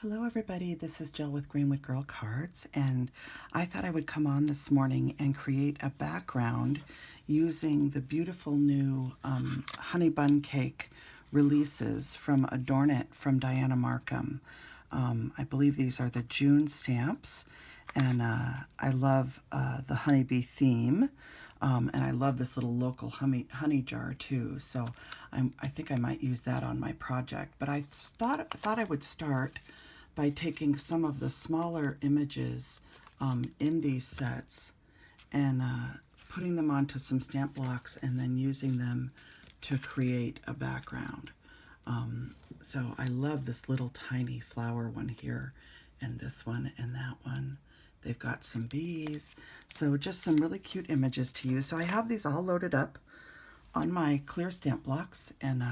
Hello everybody, this is Jill with Greenwood Girl Cards, and I thought I would come on this morning and create a background using the beautiful new honey bun cake releases from Adornit from Dianna Marcum. I believe these are the June stamps, and I love the honeybee theme. And I love this little local honey jar too, so I think I might use that on my project. But I thought I would start by taking some of the smaller images in these sets and putting them onto some stamp blocks and then using them to create a background. So I love this little tiny flower one here, and this one and that one. They've got some bees, so just some really cute images to use. So I have these all loaded up on my clear stamp blocks, and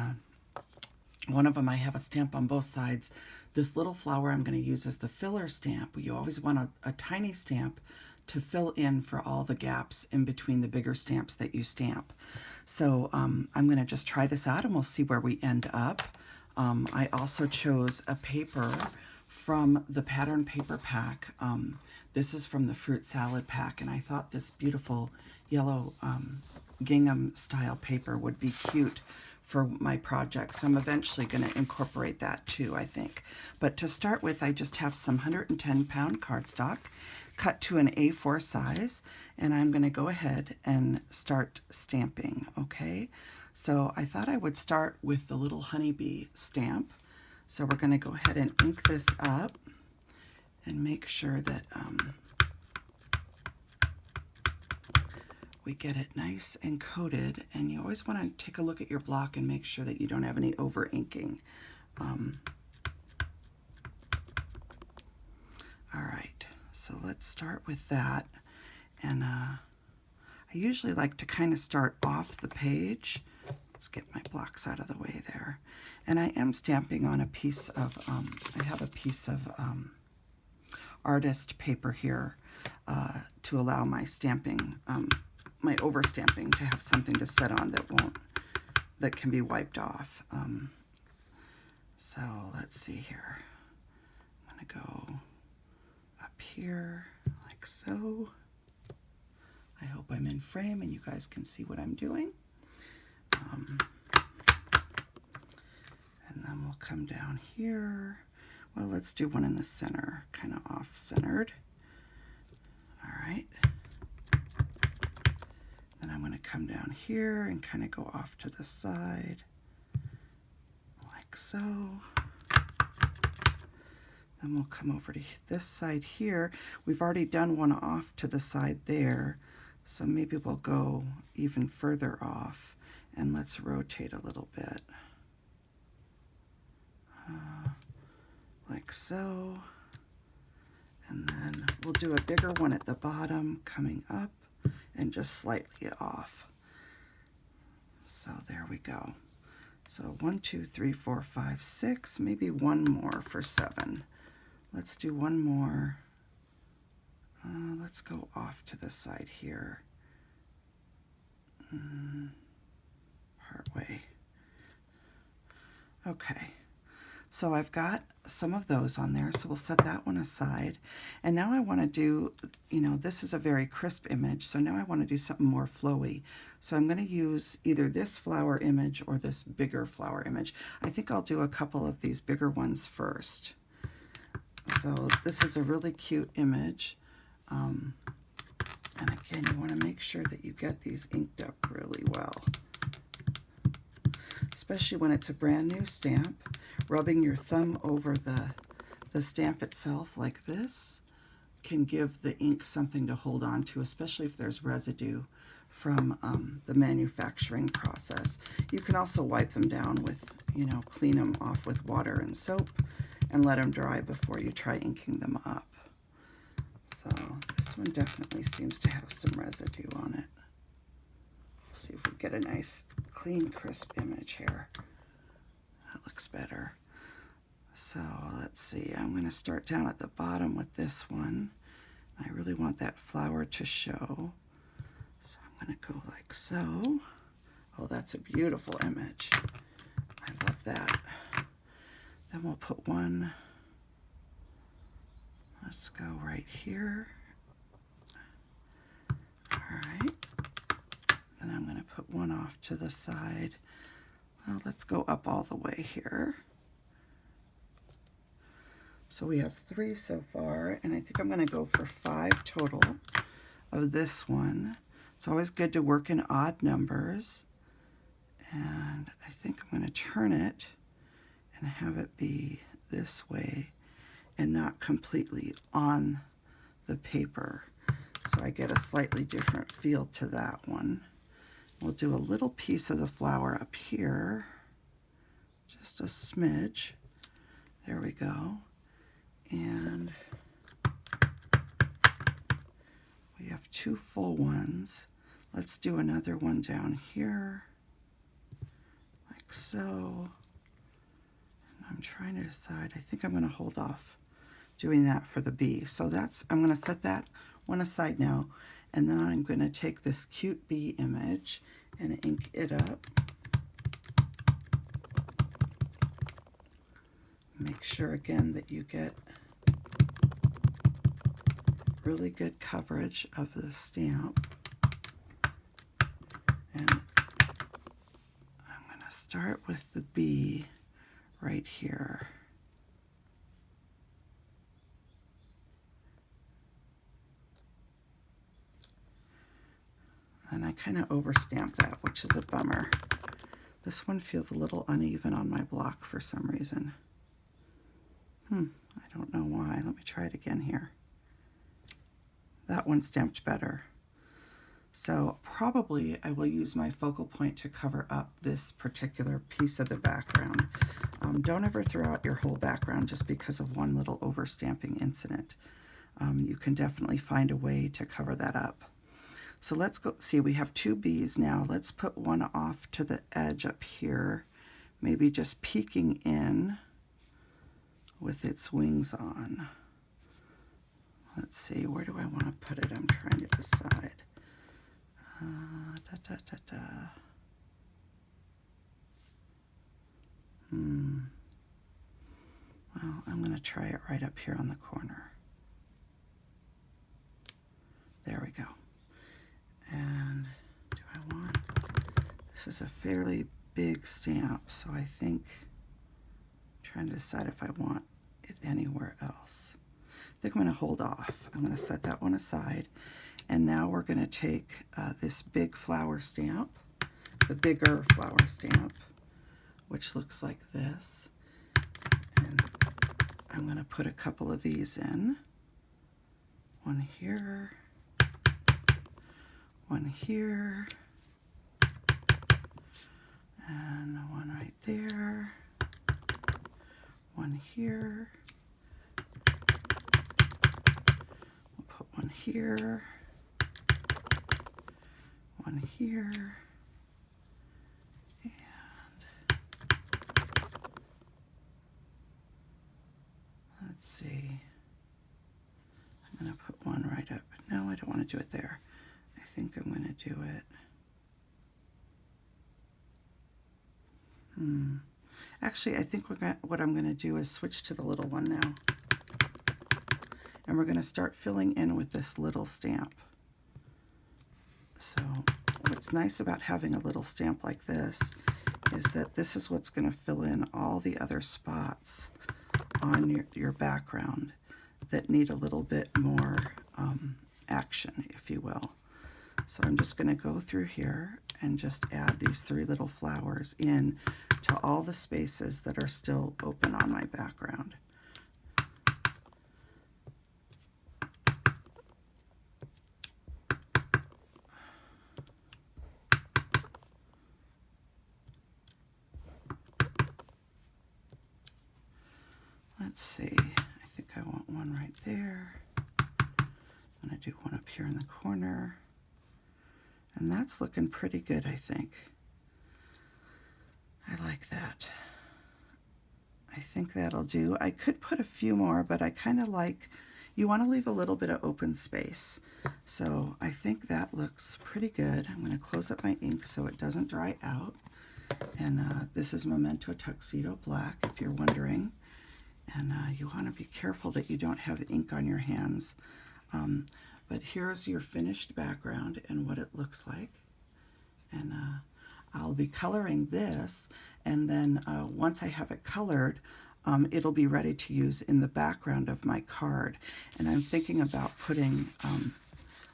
one of them I have a stamp on both sides. This little flower I'm going to use as the filler stamp. You always want a tiny stamp to fill in for all the gaps in between the bigger stamps that you stamp. So I'm going to just try this out and we'll see where we end up. I also chose a paper from the pattern paper pack. This is from the fruit salad pack, and I thought this beautiful yellow gingham style paper would be cute for my project. So I'm eventually going to incorporate that too, I think. But to start with, I just have some 110-pound cardstock cut to an A4 size, and I'm going to go ahead and start stamping, okay? So I thought I would start with the little honeybee stamp. So we're going to go ahead and ink this up and make sure that we get it nice and coated. And you always want to take a look at your block and make sure that you don't have any over inking. All right, so let's start with that. And I usually like to kind of start off the page. Let's get my blocks out of the way there. And I am stamping on a piece of, I have a piece of artist paper here to allow my stamping, my overstamping to have something to set on that can be wiped off. So let's see here. I'm gonna go up here like so. I hope I'm in frame and you guys can see what I'm doing. And then we'll come down here. Well, let's do one in the center, kind of off-centered. All right. Then I'm going to come down here and kind of go off to the side, like so. Then we'll come over to this side here. We've already done one off to the side there, so maybe we'll go even further off, and let's rotate a little bit. Like so, and then we'll do a bigger one at the bottom coming up and just slightly off. So there we go. So 1, 2, 3, 4, 5, 6, maybe one more for 7. Let's do one more. Let's go off to the side here. Part way. Okay. So I've got some of those on there, so we'll set that one aside. And now I want to do, this is a very crisp image, so now I want to do something more flowy. So I'm going to use either this flower image or this bigger flower image. I think I'll do a couple of these bigger ones first. So this is a really cute image. And again, you want to make sure that you get these inked up really well, especially when it's a brand new stamp. Rubbing your thumb over the stamp itself like this can give the ink something to hold on to, especially if there's residue from the manufacturing process. You can also wipe them down with, clean them off with water and soap and let them dry before you try inking them up. So this one definitely seems to have some residue on it. Let's see if we get a nice, clean, crisp image here. That looks better. So let's see, I'm going to start down at the bottom with this one. I really want that flower to show. So I'm going to go like so. Oh, that's a beautiful image. I love that. Then we'll put one Let's go right here. All right. And I'm going to put one off to the side. Well, let's go up all the way here. So we have 3 so far, and I think I'm going to go for 5 total of this one. It's always good to work in odd numbers. And I think I'm going to turn it and have it be this way and not completely on the paper. So I get a slightly different feel to that one. We'll do a little piece of the flower up here, just a smidge. There we go. And we have 2 full ones. Let's do another one down here, like so. And I'm trying to decide, I think I'm going to hold off doing that for the bee. So that's, I'm going to set that one aside now, and then I'm going to take this cute bee image and ink it up. Make sure again that you get really good coverage of the stamp. And I'm going to start with the bee right here. And I kind of overstamp that, which is a bummer. This one feels a little uneven on my block for some reason. I don't know why. Let me try it again here. That one stamped better. So probably I will use my focal point to cover up this particular piece of the background. Don't ever throw out your whole background just because of one little overstamping incident. You can definitely find a way to cover that up. So let's go see, we have 2 bees now. Let's put one off to the edge up here, maybe just peeking in with its wings on. Let's see, where do I want to put it? I'm trying to decide. Well, I'm going to try it right up here on the corner. There we go. And do I want, this is a fairly big stamp, so I think, I'm trying to decide if I want it anywhere else. I think I'm going to hold off. I'm going to set that one aside. And now we're going to take this big flower stamp, the bigger flower stamp, which looks like this. And I'm going to put a couple of these in. One here, one here, and one right there, one here. We'll put one here, one here, and let's see, I'm going to put one right up. No, I don't want to do it there. I think I'm going to do it. Actually, I think what I'm going to do is switch to the little one now. And we're going to start filling in with this little stamp. So what's nice about having a little stamp like this is that this is what's going to fill in all the other spots on your background that need a little bit more action, if you will. So I'm just going to go through here and just add these 3 little flowers in to all the spaces that are still open on my background. Let's see, I think I want one right there. I'm going to do one up here in the corner. And that's looking pretty good, I think. I like that. I think that'll do. I could put a few more, but I kind of like, you want to leave a little bit of open space. So I think that looks pretty good. I'm going to close up my ink so it doesn't dry out. And this is Memento Tuxedo Black, if you're wondering. And you want to be careful that you don't have ink on your hands. But here's your finished background and what it looks like. And I'll be coloring this, and then once I have it colored, it'll be ready to use in the background of my card. And I'm thinking about putting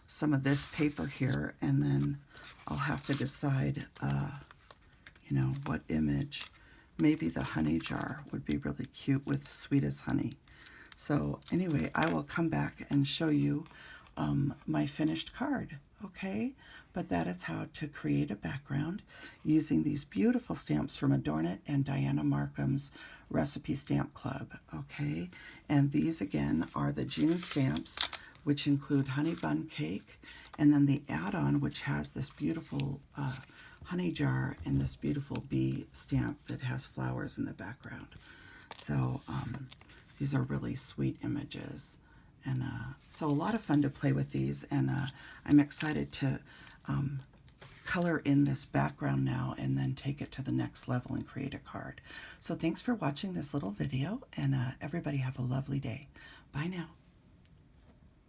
some of this paper here, and then I'll have to decide, you know, what image. Maybe the honey jar would be really cute with Sweet as Honey. So anyway, I will come back and show you my finished card, okay? But that is how to create a background using these beautiful stamps from Adornit and Dianna Marcum's Recipe Stamp Club, okay? And these again are the June stamps, which include honey bun cake, and then the add-on, which has this beautiful honey jar and this beautiful bee stamp that has flowers in the background. So these are really sweet images. And so a lot of fun to play with these, and I'm excited to color in this background now and then take it to the next level and create a card. So thanks for watching this little video, and everybody have a lovely day. Bye now.